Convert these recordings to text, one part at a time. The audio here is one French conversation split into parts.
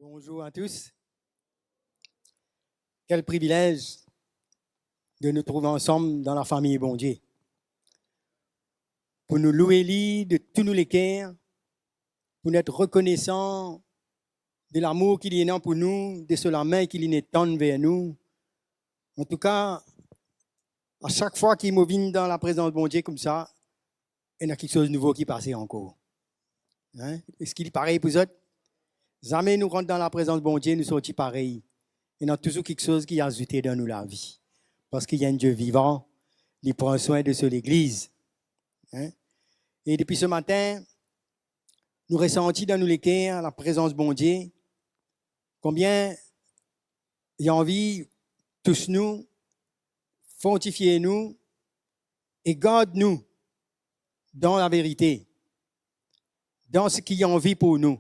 Bonjour à tous. Quel privilège de nous trouver ensemble dans la famille bon Dieu. Pour nous louer lui de tous nos cœurs, pour être reconnaissants de l'amour qu'il y a pour nous, de la main qu'il y tend vers nous. En tout cas, à chaque fois qu'il me vient dans la présence de bon Dieu comme ça, il y a quelque chose de nouveau qui passe encore. Hein? Est-ce qu'il est pareil pour vous autres? Jamais nous rentrons dans la présence de bon Dieu, nous sortons pareil. Il y a toujours quelque chose qui a ajouté dans nous la vie. Parce qu'il y a un Dieu vivant, il prend soin de l'Église. Hein? Et depuis ce matin, nous ressentons dans nous les cœurs la présence de bon Dieu. Combien il a envie, tous nous, fortifier nous et garde nous dans la vérité, dans ce qu'il y a envie pour nous.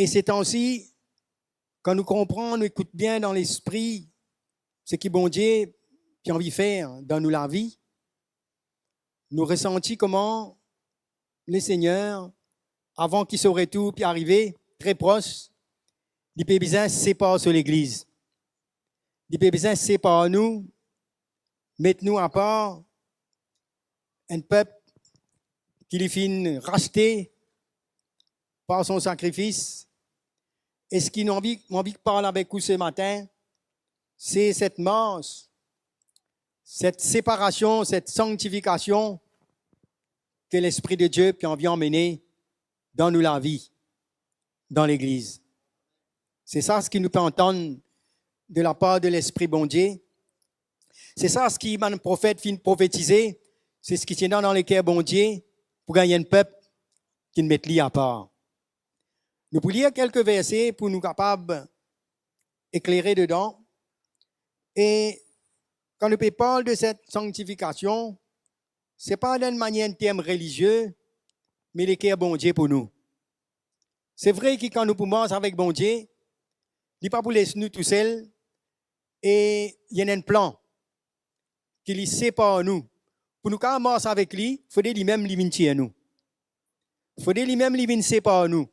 Et c'est temps-ci, quand nous comprenons, nous écoutons bien dans l'esprit ce que bon Dieu a envie de faire dans nous la vie, nous ressentons comment le Seigneur, avant qu'il saurait tout, puis arriver très proche, il peut bien séparer sur l'Église. Il peut bien séparer nous, mettre nous à part, un peuple qu'il est fin racheter par son sacrifice. Et ce qui m'a envie de parler avec vous ce matin, c'est cette marche, cette séparation, cette sanctification que l'Esprit de Dieu a envie d'emmener dans nous la vie, dans l'Église. C'est ça ce qui nous peut entendre de la part de l'Esprit bon Dieu. C'est ça ce qui m'a le prophète fin prophétiser. C'est ce qui tient dans les cœurs bon Dieu pour gagner un peuple qui ne mette lui à part. Nous pouvons lire quelques versets pour nous capables d'éclairer dedans. Et quand nous parlons de cette sanctification, ce n'est pas d'une manière, un terme religieux, mais le cœur bon Dieu pour nous. C'est vrai que quand nous commençons avec bon Dieu, il n'est pas pour laisser nous tout seuls, et il y a un plan qui lui sépare nous. Pour nous commencer avec lui, il faut lui-même lui nous. Il faut lui-même lui séparer nous.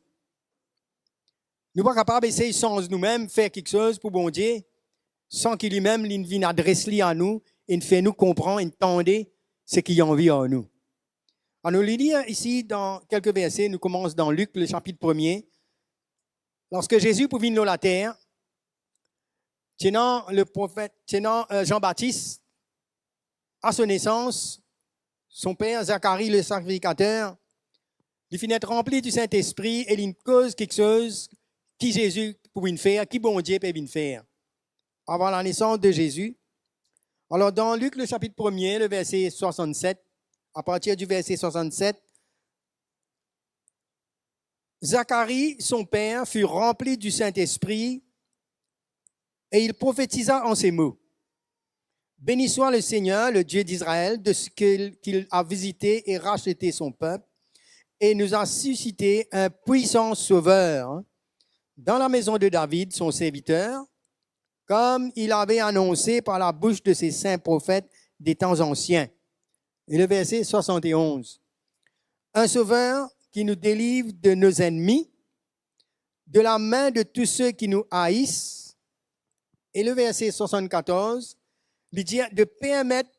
Nous ne sommes pas capables d'essayer sans nous-mêmes faire quelque chose pour bon Dieu, sans qu'il lui-même vienne adresser à nous et fait nous comprendre, entendre ce qu'il a envie à nous. Alors, nous lisons ici dans quelques versets, nous commençons dans Luc, le chapitre 1er. Lorsque Jésus pour venir sur la terre, tenant le prophète, Jean-Baptiste, à son naissance, son père Zacharie, le sacrificateur, il finit être rempli du Saint-Esprit et il cause quelque chose qui Jésus pouvait faire, qui bon Dieu peut faire. Avant la naissance de Jésus. Alors, dans Luc, le chapitre 1er, le verset 67, à partir du verset 67, Zacharie, son père, fut rempli du Saint-Esprit et il prophétisa en ces mots. Béni soit le Seigneur, le Dieu d'Israël, de ce qu'il a visité et racheté son peuple et nous a suscité un puissant sauveur dans la maison de David, son serviteur, comme il avait annoncé par la bouche de ses saints prophètes des temps anciens. Et le verset 71. Un sauveur qui nous délivre de nos ennemis, de la main de tous ceux qui nous haïssent. Et le verset 74, il dit de permettre,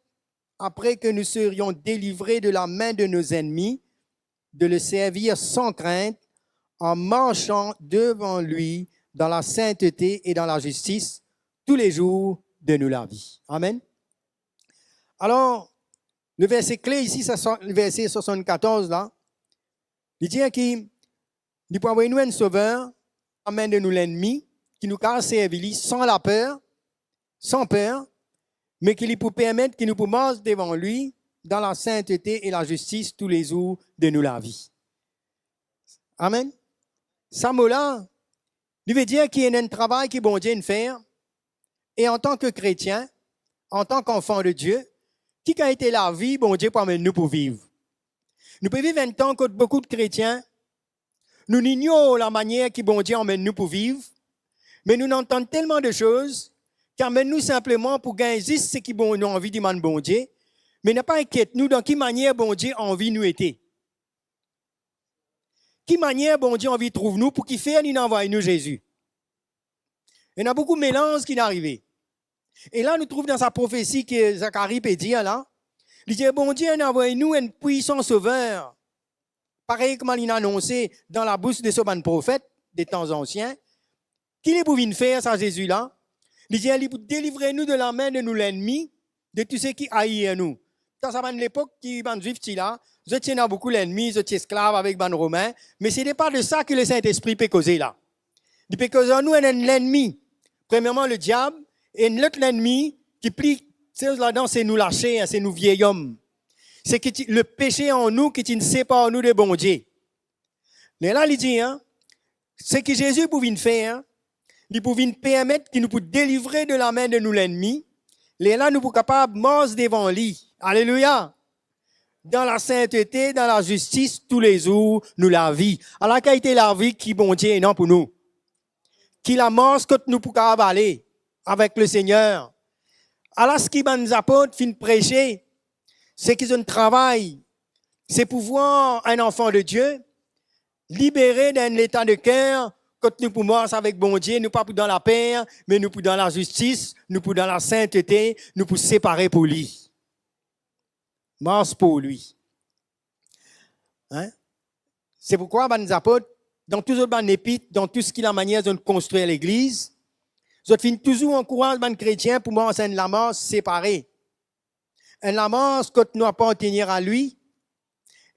après que nous serions délivrés de la main de nos ennemis, de le servir sans crainte, en marchant devant lui dans la sainteté et dans la justice, tous les jours de nous la vie. Amen. Alors, le verset clé ici, c'est le verset 74 là. Il dit qu'il peut avoir nous un sauveur, amène de nous l'ennemi, qui nous a servi sans la peur, sans peur, mais qui peut permettre qu'il nous peut marcher devant lui dans la sainteté et la justice tous les jours de nous la vie. Amen. Ça mot-là, il veut dire qu'il y a un travail qui bon Dieu faire. Et en tant que chrétien, en tant qu'enfant de Dieu, qui a été la vie, bon Dieu, pour amener nous pour vivre. Nous pouvons vivre un temps que beaucoup de chrétiens, nous ignorons la manière qui bon Dieu emmène nous pour vivre, mais nous entendons tellement de choses qui amènent nous simplement pour gagner juste ce qui bon, nous envie de demander bon Dieu, mais n'a pas inquiète nous dans quelle manière bon Dieu a envie de nous être. Qui manière, bon Dieu, envie de trouver nous pour qu'il fasse, il envoie nous Jésus. Il y a beaucoup de mélanges qui n'arrivent. Et là, nous trouvons dans sa prophétie que Zacharie peut dire là, il dit, bon Dieu, envoie nous un puissant sauveur. Pareil comme il a annoncé dans la bouche de ce bon prophète des temps anciens. Qui est pour venir faire ça, Jésus-là? Il dit, il est pour délivrer nous de la main de nous l'ennemi, de tous ceux qui haïssent nous. Dans sa l'époque, qui est juif, là, je tiens beaucoup l'ennemi, je tiens esclave avec les Romains, mais ce n'est pas de ça que le Saint-Esprit peut causer là. Il peut causer nous l'ennemi. Premièrement, le diable, et l'autre l'ennemi qui plie, là-dedans, c'est nous la chair, c'est nous vieil hommes. C'est que le péché en nous qui ne sépare nous de bon Dieu. Mais là, il dit, hein, ce que Jésus pouvait faire, il pouvait permettre qu'il nous puisse délivrer de la main de nous l'ennemi. Là, nous sommes capables de mort devant lui. Alléluia. Dans la sainteté, dans la justice, tous les jours, nous la vie. Alors, quelle été la vie qui bon Dieu est non pour nous? Qui la mort que nous pouvons aller avec le Seigneur. Alors, ce qui nous apporte, fin prêcher, c'est qu'ils ont un travail. C'est pouvoir un enfant de Dieu libéré d'un état de cœur quand nous pouvons avec bon Dieu, nous pas dans la paix, mais nous dans la justice, nous dans la sainteté, nous pouvons séparer pour lui. Mars pour lui. Hein? C'est pourquoi nous apporte dans tous les épîtres, dans tout ce qui est la manière de construire l'église, je finis toujours encourage les chrétiens pour m'enseigner la mort séparée. Un lamance quand nous appartenir à lui.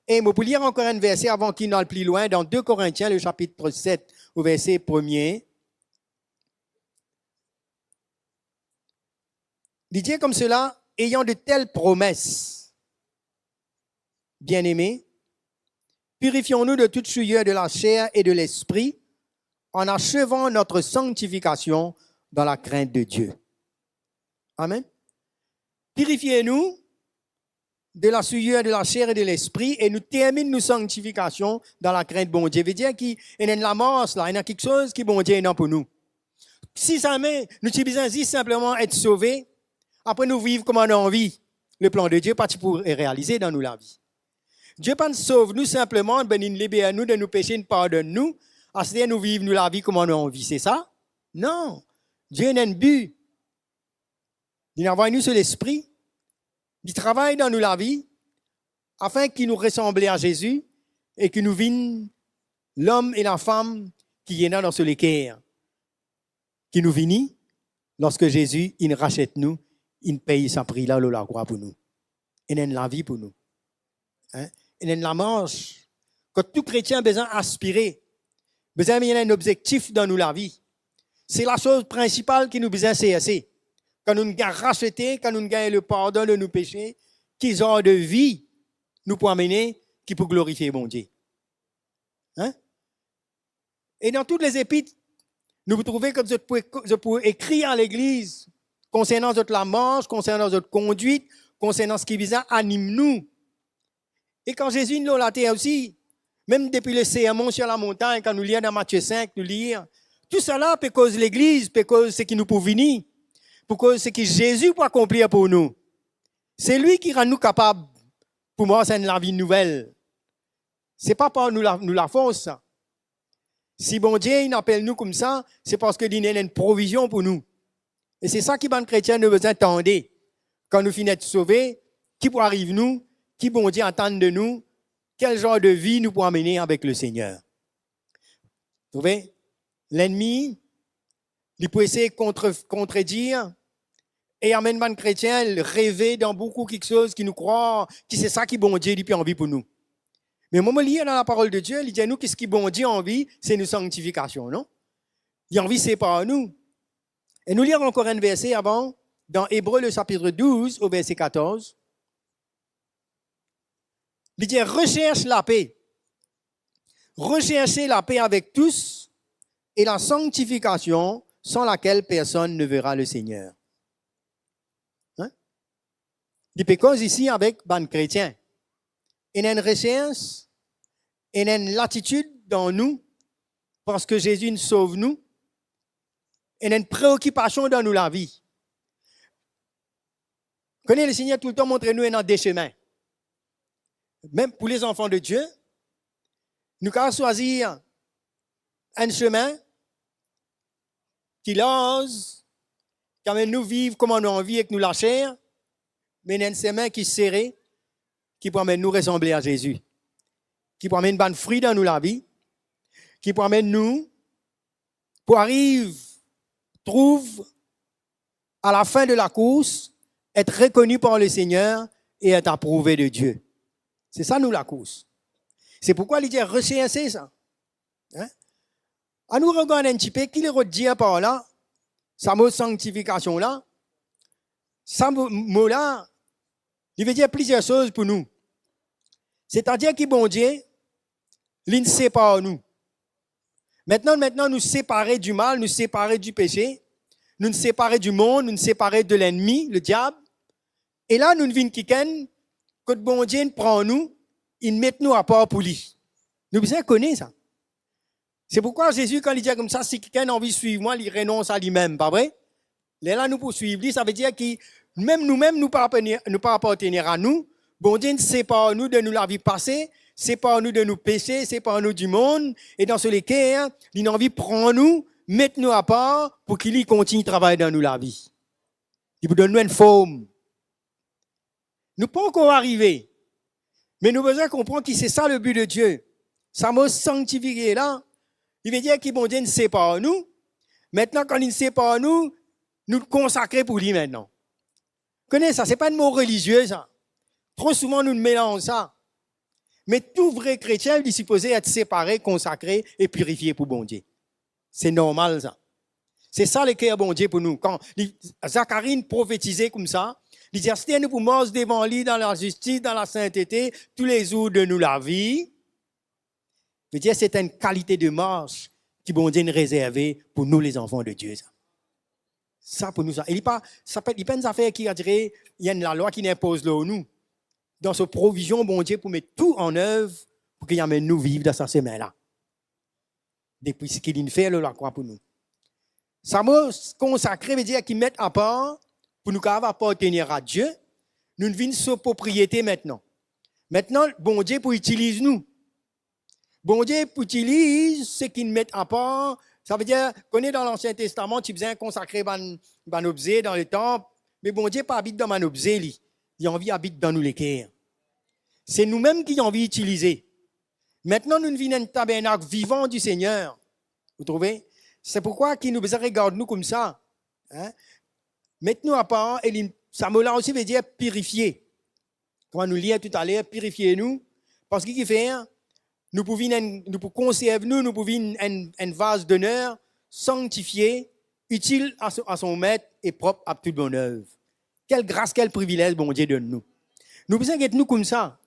Et je peux lire encore un verset avant qu'il n'aille plus loin, dans 2 Corinthiens, le chapitre 7, au verset 1er. Il dit comme cela, ayant de telles promesses, bien-aimés, purifions-nous de toute souillure de la chair et de l'esprit, en achevant notre sanctification dans la crainte de Dieu. Amen. Purifiez-nous de la souillure de la chair et de l'esprit et nous terminons nos sanctifications dans la crainte de bon Dieu. Ça veut dire qu'il y a une lamence là, il y a quelque chose qui bon Dieu est pour nous. Si ça met, nous avons besoin simplement être sauvés, après nous vivre comme on a envie. Le plan de Dieu pas pour réaliser dans nous la vie. Dieu pas nous sauve nous simplement, ben il libère nous de nos péchés, il pardonne nous, à ce nous vivre nous la vie comme on a envie, c'est ça? Non. Dieu a un but. Il envoie nous sur l'esprit. Il travaille dans nous la vie afin qu'il nous ressemble à Jésus et qu'il nous vienne l'homme et la femme qui est dans ce l'équerre. Qui nous vienne lorsque Jésus, il rachète nous, il paye sa prix là, la croix pour nous. Il a la vie pour nous. Hein? Il a la marche. Quand tout chrétien a besoin d'aspirer, besoin d'un objectif dans nous la vie. C'est la chose principale qui nous besoin c'est. Quand nous gagnons racheté, quand nous gagnons le pardon de nos péchés, quel genre de vie nous peut amener qui peut glorifier mon Dieu. Hein? Et dans toutes les épîtres, nous vous trouvez que je peux écrire à l'Église concernant notre la marche, concernant notre conduite, concernant ce qui vise à animer nous. Et quand Jésus nous l'a terre aussi, même depuis le sermon sur la montagne, quand nous lisons dans Matthieu 5, nous lisons, tout cela peut cause l'Église, peut cause ce qui nous peut venir. Pour que ce que Jésus peut accomplir pour nous. C'est lui qui rend nous capables pour moi, c'est la vie nouvelle. Ce n'est pas par nous la force. Si bon Dieu il appelle nous comme ça, c'est parce qu'il y a une provision pour nous. Et c'est ça qui les chrétiens nous besoin d'attendre. Quand nous finissons d'être sauvés, qui peut arriver nous, qui bon Dieu attend de nous, quel genre de vie nous pouvons mener avec le Seigneur. Vous trouvez? L'ennemi, il peut essayer de contredire. Et amène les chrétiens rêver dans beaucoup quelque chose qui nous croit, qui c'est ça qui bon Dieu lui envie pour nous. Mais moi, je lis dans la parole de Dieu, il dit à nous qu'est-ce qui bon Dieu envie, c'est nos sanctifications, non? Il a envie c'est par nous. Et nous lire encore un verset avant, dans Hébreux le chapitre 12 au verset 14. Il dit recherche la paix. Recherchez la paix avec tous et la sanctification sans laquelle personne ne verra le Seigneur. Il peut cause ici avec les chrétiens. Il y a une recherche, il y a une latitude dans nous, parce que Jésus nous sauve nous. Il y a une préoccupation dans nous la vie. Connaissez le Seigneur tout le temps montre nous dans des chemins. Même pour les enfants de Dieu, Nous avons choisi un chemin qui l'ose, qui amène nous vivre comme on a envie avec nous la chair, mais un chemin qui est serré, qui permet nous ressembler à Jésus, qui permet une bonne fruit dans nous la vie, qui permet nous, pour arriver, trouve à la fin de la course, être reconnu par le Seigneur et être approuvé de Dieu. C'est ça, nous, la course. C'est pourquoi il dit rechercher ça. Hein? À nous regarder un petit peu, qui le redit par là, ça mot sanctification là, ça mot là, il veut dire plusieurs choses pour nous. C'est-à-dire que bon Dieu, il nous sépare nous. Maintenant, nous séparer du mal, nous séparer du péché, nous séparer du monde, nous séparer de l'ennemi, le diable. Et là, nous venons quelqu'un, que bon Dieu prend nous, il met nous à part pour lui. Nous besoin connaître ça. C'est pourquoi Jésus, quand il dit comme ça, si quelqu'un a envie de suivre moi, il renonce à lui-même, pas vrai? Là, nous poursuivre lui, ça veut dire que même nous-mêmes, nous pas appartenir à nous. Bon Dieu ne sépare nous de nous la vie passée, sépare nous de nos péchés, sépare nous du monde. Et dans ce cas, il a envie de prendre nous, mettre nous à part pour qu'il continue de travailler dans nous la vie. Il vous donne nous une forme. Nous ne pouvons pas encore arriver. Mais nous devons comprendre que c'est ça le but de Dieu. Ça m'a sanctifié là. Il veut dire que bon Dieu ne sépare nous. Maintenant, quand il ne sépare nous, nous le consacrer pour lui maintenant. Connaissez ça, ce n'est pas un mot religieux ça. Trop souvent, nous mélangeons ça. Mais tout vrai chrétien, il est supposé être séparé, consacré et purifié pour bon Dieu. C'est normal ça. C'est ça le cœur bon Dieu pour nous. Quand Zacharie prophétisait comme ça, il dit, si nous pour marcher devant lui dans la justice, dans la sainteté, tous les jours de nous la vie, je veux dire, c'est une qualité de marche qui bon Dieu nous réservée pour nous les enfants de Dieu. Ça pour nous ça. Il n'y a pas une affaire qui a dirait, il y a la loi qui n'impose là nous. Dans ce provision, bon Dieu, pour mettre tout en œuvre pour qu'il amène nous vivre dans sa semaine-là. Depuis ce qu'il fait, la croix pour nous. Ça m'a consacré, veut dire qu'il met à part pour nous appartenir à Dieu. Nous ne vivons sur propriété maintenant. Maintenant, bon Dieu pour utiliser nous. Bon Dieu pour utiliser ce qu'il met à part. Ça veut dire qu'on est dans l'Ancien Testament, tu besoin consacrer ban objet dans le temple, mais bon Dieu pas habite dans man objet, il a envie habite dans nous les cœurs. C'est nous-mêmes qui avons envie d'utiliser. Maintenant, nous vivons un tabernacle vivant du Seigneur. Vous trouvez? C'est pourquoi qu'il nous regarde nous comme ça. Hein? Mettez-nous à part, et ça me l'a aussi veut dire purifier. Comme nous lions tout à l'heure, purifiez-nous. Parce qu'il fait, nous pouvons conserver nous pouvons un vase d'honneur sanctifié, utile à son maître et propre à toute bonne œuvre. Quelle grâce, quel privilège, bon Dieu donne nous. Nous besoin d'être nous comme ça.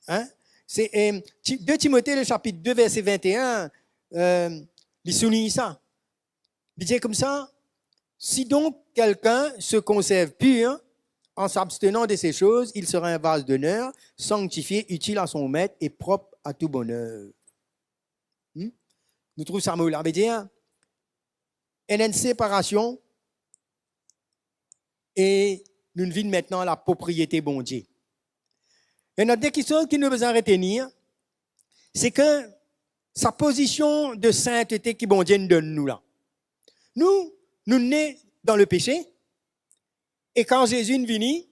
Hein? C'est 2 Timothée, le chapitre 2, verset 21, il souligne ça. Il dit comme ça, si donc quelqu'un se conserve pur, en s'abstenant de ces choses, il sera un vase d'honneur, sanctifié, utile à son maître et propre à tout bonheur. Nous trouvons ça mot là. veut dire, il y a une séparation et nous vivons maintenant la propriété bon Dieu. Et notre question qui nous besoin retenir, c'est que sa position de sainteté qui bon Dieu nous donne nous là. Nous nés dans le péché, et quand Jésus est venu,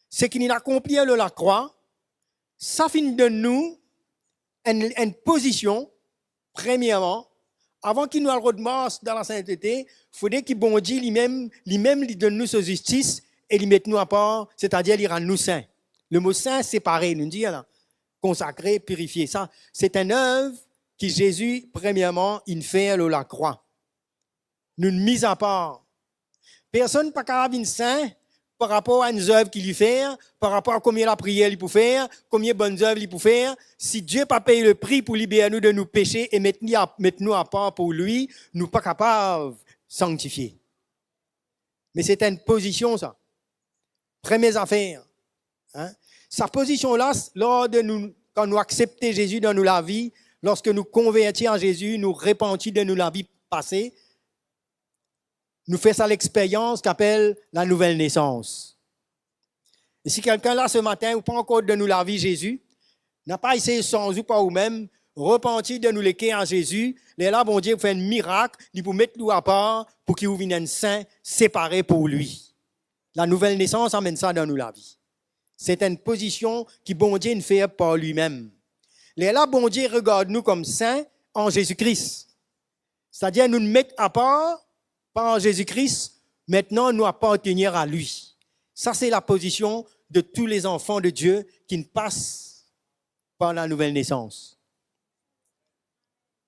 c'est qu'il a accompli la croix, ça finit de nous une position, premièrement, avant qu'il nous redemasse dans la sainteté, il faudrait que bon Dieu lui-même lui donne nous sa justice et lui mette nous à part, c'est-à-dire il rend nous saints. Le mot saint, c'est pareil, nous dit là, consacré, purifié. Ça, c'est une œuvre que Jésus, premièrement, il fait la croix. Nous mise à part. Personne n'est pas capable d'être saint par rapport à une œuvre qu'il lui fait, par rapport à combien la prière il peut faire, combien de bonnes œuvres il peut faire. Si Dieu n'a pas payé le prix pour libérer nous de nos péchés et mettre nous à part pour lui, nous ne sommes pas capables de sanctifier. Mais c'est une position, ça. Première affaire. Hein? Sa position-là, quand nous acceptons Jésus dans la vie, lorsque nous convertissons en Jésus, nous repentons de la vie passée, nous faisons ça l'expérience qu'appelle la nouvelle naissance. Et si quelqu'un là ce matin, ou pas encore de nous la vie Jésus, n'a pas essayé sans ou pas ou même, repentir de nous les cœurs en Jésus, les là, bon Dieu, fait un miracle, il pour mettre nous à part, pour qu'il vienne un saint séparé pour lui. La nouvelle naissance amène ça dans nous la vie. C'est une position qui bon Dieu ne fait par lui-même. Les là, bon Dieu regarde nous comme saints en Jésus-Christ. C'est-à-dire nous mettre à part par Jésus-Christ, maintenant nous appartenir à lui. Ça, c'est la position de tous les enfants de Dieu qui ne passent par la nouvelle naissance.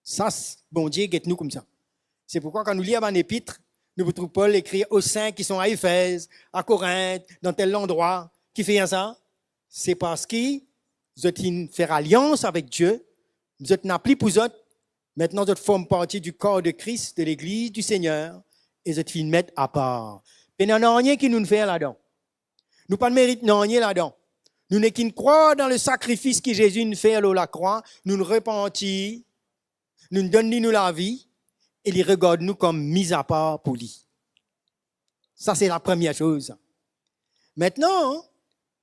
Ça, bon Dieu, guette nous comme ça. C'est pourquoi quand nous lisons un épître, nous trouvons Paul écrire aux saints qui sont à Éphèse, à Corinthe, dans tel endroit, qui fait ça. C'est parce qu'ils ont fait alliance avec Dieu, vous êtes n'appelés pour eux. Maintenant, vous formez partie du corps de Christ, de l'Église, du Seigneur, et vous êtes fait mettre à part. Et il n'y a rien qui nous fait là-dedans. Nous pas de mérite rien là-dedans. Nous n'est qu'une croix dans le sacrifice que Jésus nous fait à la croix. Nous nous repentons, nous nous donnons la vie, et il regarde nous comme mis à part pour lui. Ça, c'est la première chose. Maintenant,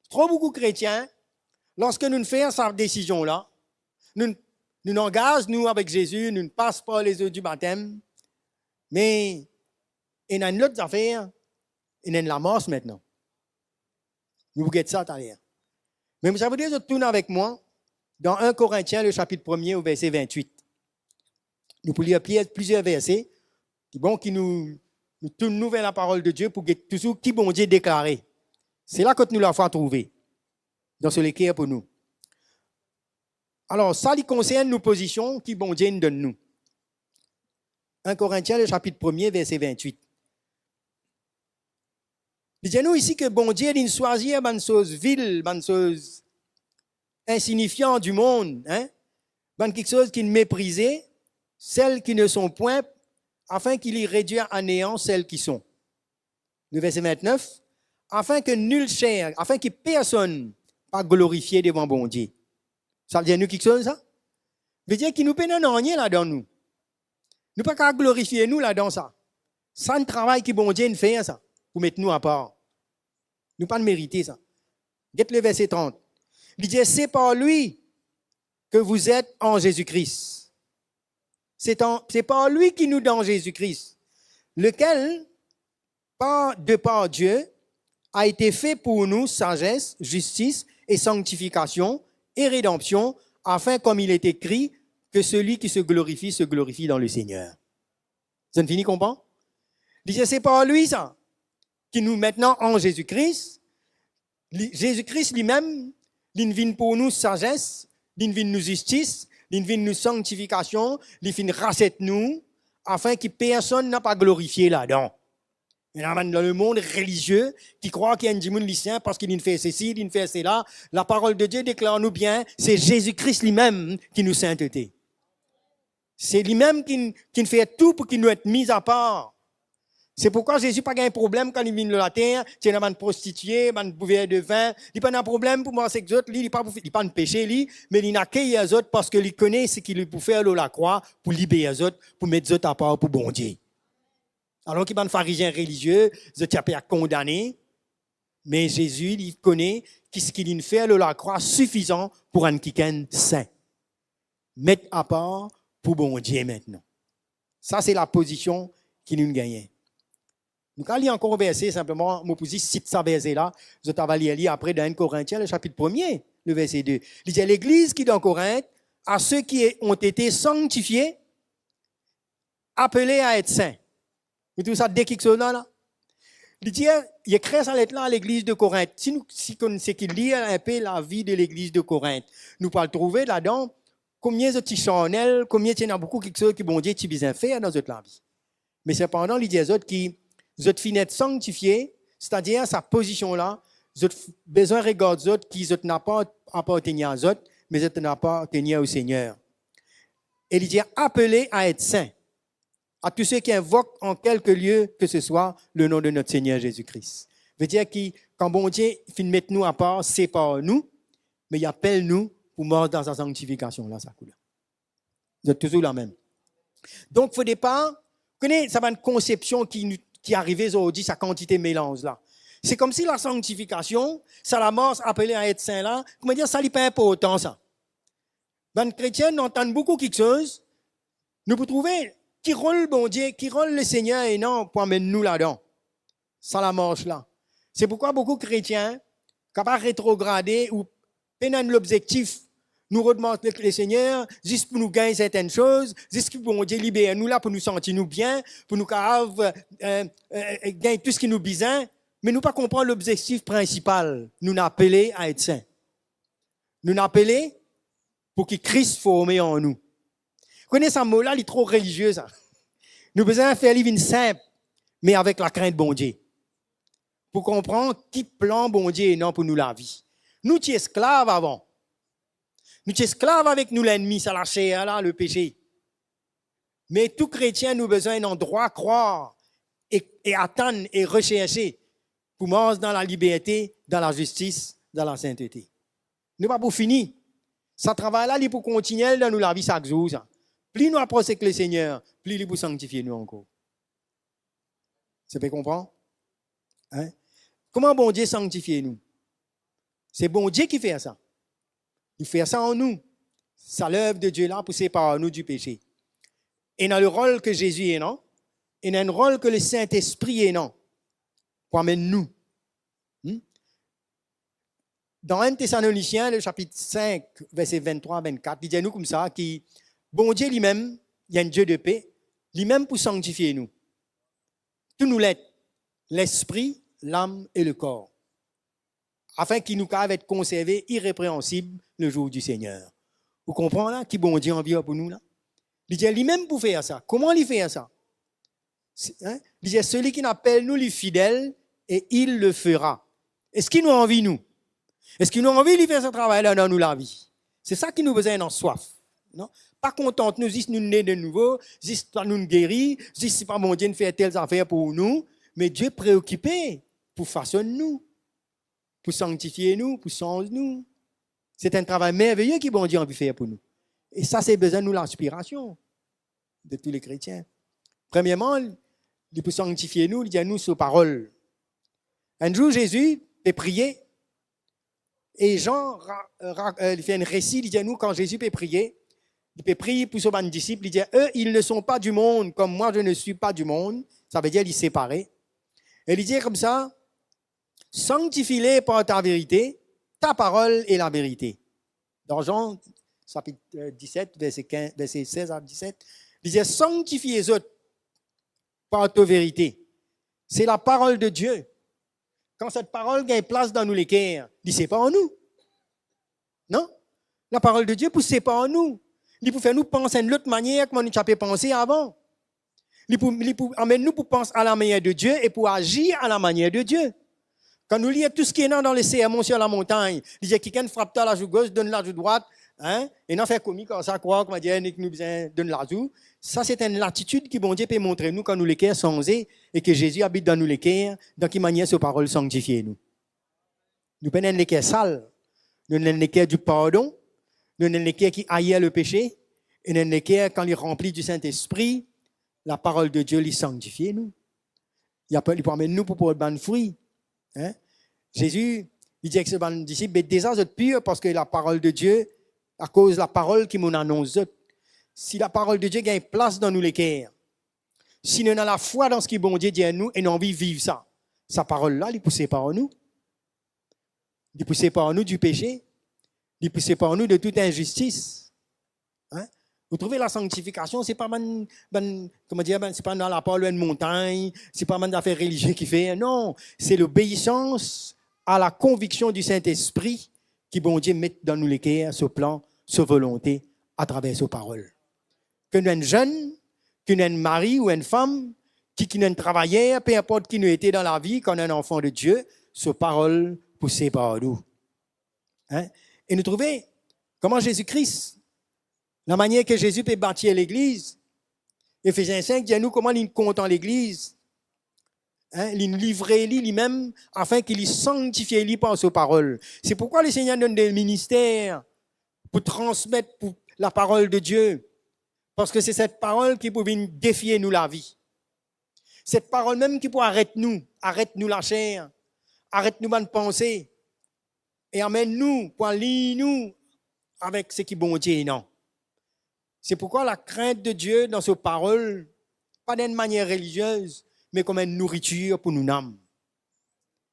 trop beaucoup de chrétiens, lorsque nous faisons cette décision-là, nous nous engageons, nous, avec Jésus, nous ne passons pas les eaux du baptême, mais il y a une autre affaire, il y a la mort maintenant. Nous vous guettons ça tout à l'heure. Mais ça veut dire que vous tournez avec moi dans 1 Corinthiens, le chapitre 1er, au verset 28. Nous pouvons lire plusieurs versets qui nous tournent nous vers la parole de Dieu pour que toujours qui bon Dieu déclaré. C'est là que nous l'avons trouvé, dans ce l'équerre pour nous. Alors, ça il concerne nos positions qui bon Dieu nous donne nous. 1 Corinthiens, le chapitre 1er, verset 28. Disons-nous ici que bon Dieu il choisit une chose vile, une chose insignifiante du monde, quelque chose qui méprisait, celles qui ne sont point, afin qu'il y réduise à néant celles qui sont. Le verset 29. Afin que nul chair, afin que personne pas glorifié devant bon Dieu. Ça veut dire nous quelque chose, ça? Ça veut dire qu'il nous peine rien là-dedans, nous. Nous pas qu'à glorifier nous là-dedans, ça. Ça, un travail que bon Dieu nous fait, ça, pour mettre nous à part. Nous pas de mériter, ça. Guette le verset 30. Il dit, c'est par lui que vous êtes en Jésus-Christ. C'est par lui qui nous donne Jésus-Christ, lequel, de par Dieu, a été fait pour nous sagesse, justice et sanctification et rédemption, afin, comme il est écrit, que celui qui se glorifie dans le Seigneur. Ça ne finit comprend? Il dit, c'est par lui, ça, qui nous maintenant en Jésus-Christ. Jésus-Christ lui-même, il vient pour nous sagesse, il vient nous justice, il vient nous sanctification, il vient racette nous, afin que personne n'a pas glorifié là-dedans. Il y a dans le monde religieux qui croit qu'il y a un démon lycéen parce qu'il fait ceci, il fait cela. La parole de Dieu déclare nous bien, c'est Jésus-Christ lui-même qui nous sainteté. C'est lui-même qui fait tout pour qu'il nous soit mis à part. C'est pourquoi Jésus n'a pas un problème quand il vient de la terre, il y a une prostituée, une bouteille de vin, il n'a pas un problème pour moi avec les autres, il n'a pas un péché, mais il n'a qu'à les autres parce qu'il connaît ce qu'il peut faire à la croix pour libérer les autres, pour mettre les autres à part pour bon Dieu. Alors qu'il y a un pharisien religieux, ils ont pas condamné, mais Jésus, il connaît ce qu'il fait à la croix suffisant pour un quelqu'un saint. Mettre à part pour bon Dieu maintenant. Ça, c'est la position qui nous gagne. Donc, quand il y a encore un verset, simplement, je vous cite ça verset-là, je vais lire après dans 1 Corinthiens, le chapitre 1er, le verset 2. Il dit à l'église qui est dans Corinthe, à ceux qui ont été sanctifiés, appelés à être saints. Vous trouvez ça dès quelque chose là? Il dit, il écrit ça lettre là à l'église de Corinthe. Si on sait qu'il lit un peu la vie de l'église de Corinthe, nous pouvons le trouver là-dedans, combien de petits chanels, combien il y a beaucoup quelque chose qui bon Dieu qui bien fait dans notre vie. Mais cependant, il dit aux autres qui vous êtes finis d'être sanctifiés, c'est-à-dire sa position là, vous avez besoin de regarder les autres qui n'ont pas appartenu aux autres, mais vous n'ont pas appartenu au Seigneur. Et il dit, appelés à être saints. À tous ceux qui invoquent en quelque lieu que ce soit le nom de notre Seigneur Jésus-Christ. Veut dire que quand bon Dieu finit de mettre nous à part, c'est pas nous, mais il appelle nous pour mort dans sa sanctification là, ça coule. Vous êtes toujours la même. Donc, faut départ, vous connaissez, ça va une conception qui arrivait aujourd'hui, sa quantité mélange là. C'est comme si la sanctification, ça la mort appelée à être saint là, comment dire, ça n'est pas important ça. Dans les chrétiens, nous entendons beaucoup quelque chose. Nous pouvons trouver qui rôle bon Dieu, qui rôle le Seigneur et non pour amener nous là-dedans. Ça la marche là. C'est pourquoi beaucoup de chrétiens, capables de rétrograder ou pénant l'objectif, nous redemandent le Seigneur, juste pour nous gagner certaines choses, juste pour bon Dieu libère nous là, pour nous sentir nous bien, pour nous gagner tout ce qui nous besoin, mais nous pas comprendre l'objectif principal. Nous n'appeler à être saints. Nous n'appeler pour que Christ forme en nous. Connaissez ce mot-là, il est trop religieux, ça. Nous besoin faire une simple, mais avec la crainte de bon Dieu. Pour comprendre qui plan bon Dieu et non pour nous la vie. Nous sommes esclaves avant. Nous sommes esclaves avec nous l'ennemi, ça la chair, là, le péché. Mais tout chrétien, nous besoin d'un droit croire et attendre et rechercher pour marcher dans la liberté, dans la justice, dans la sainteté. Nous pas pour finir. Ça travail là, il pour continuer dans nous la vie chaque jour. Ça. Plus nous approchons avec le Seigneur, plus il pour sanctifier nous encore. Ça peut comprendre? Hein? Comment bon Dieu sanctifie nous? C'est bon Dieu qui fait ça. Il fait ça en nous. C'est l'œuvre de Dieu là pour séparer nous du péché. Et dans le rôle que Jésus est, non? Et dans le rôle que le Saint-Esprit est, non? Pour amener nous. Dans 1 Thessaloniciens, le chapitre 5, verset 23-24, il dit nous comme ça, qui, bon Dieu lui-même, il y a un Dieu de paix, lui-même pour sanctifier nous. Tout nous l'aide, l'esprit, l'âme et le corps, afin qu'il nous puisse être conservé irrépréhensible le jour du Seigneur. Vous comprenez là, qui bon Dieu envie pour nous là? Il dit lui-même pour faire ça. Comment il fait ça? Il dit celui qui n'appelle nous les fidèles, et il le fera. Est-ce qu'il nous envie nous? Est-ce qu'il nous a envie de faire ce travail-là dans nous la vie? C'est ça qui nous besoin en soif. Non? Pas content nous, juste nous nés de nouveau, juste nous guérir, juste si pas mon Dieu de faire telles affaires pour nous, mais Dieu est préoccupé pour façonner nous, pour sanctifier nous, pour changer nous. C'est un travail merveilleux que bon Dieu a envie de faire pour nous. Et ça, c'est besoin de nous l'inspiration de tous les chrétiens. Premièrement, il peut sanctifier nous, il dit à nous sa parole. Un jour, Jésus est prié. Et Jean il fait un récit, il dit à nous, quand Jésus peut prier, il peut prier pour ses disciples, il dit, eux, ils ne sont pas du monde, comme moi, je ne suis pas du monde. Ça veut dire, il séparé. Et il dit comme ça, sanctifie-les par ta vérité, ta parole est la vérité. Dans Jean, chapitre 17, verset 16 à 17, il dit, sanctifie les autres par ta vérité. C'est la parole de Dieu. Quand cette parole gagne place dans nous les cœurs, il c'est pas en nous. Non? La parole de Dieu pousse pas en nous. Il peut faire nous penser d'une autre manière que nous avons pensé avant. Il peut amener nous pour penser à la manière de Dieu et pour agir à la manière de Dieu. Quand nous lisons tout ce qui est dans les sermons sur la montagne, il dit quelqu'un frappe à la joue gauche, donne la joue droite, hein, et non faire comique comme ça, croire qu'on va dire que nous besoin donne la joue. Ça, c'est une latitude que bon Dieu peut montrer nous quand nous les cœurs sont et que Jésus habite dans nous les cœurs, dans quelle manière ses paroles sanctifient nous. Nous prenons les cœurs sales, nous prenons les cœurs du pardon, nous prenons les cœurs qui haïssent le péché, et nous prenons les cœurs quand ils remplis du Saint-Esprit, la parole de Dieu les sanctifie nous. Il peut amener nous pour pouvoir bonne fruit. Hein? Jésus, il dit à ses disciples, mais déjà vous êtes purs parce que la parole de Dieu, à cause de la parole qui m'en annonce. Si la parole de Dieu gagne place dans nous les cœurs, si nous avons la foi dans ce que bon Dieu dit à nous et nous avons envie de vivre ça, sa parole-là, il ne pousse pas en nous. Il ne pousse pas en nous du péché. Il ne pousse pas en nous de toute injustice. Hein? Vous trouvez la sanctification, c'est pas c'est pas dans la parole d'une montagne, c'est pas une affaire religieuse qui fait. Non, c'est l'obéissance à la conviction du Saint-Esprit qui, bon Dieu, met dans nous les cœurs ce plan, sa volonté à travers ses paroles. Que nous sommes jeunes, que nous sommes mari ou une femme, qui nous sommes travailleurs, peu importe qui nous était dans la vie, quand on est un enfant de Dieu, ces paroles poussées par nous. Hein? Et nous trouvons comment Jésus-Christ, la manière que Jésus peut bâtir l'Église, Éphésiens 5 dit à nous comment il compte en l'Église. Hein, il livrait lui-même afin qu'il sanctifie lui par ses paroles. C'est pourquoi le Seigneur donne des ministères pour transmettre la parole de Dieu. Parce que c'est cette parole qui peut venir défier nous la vie. Cette parole même qui peut arrêter nous la chair, arrête nous bonne pensée et amène nous pour lire nous avec ce qui bon Dieu, non. C'est pourquoi la crainte de Dieu dans ses paroles, pas d'une manière religieuse, mais comme une nourriture pour nous âmes.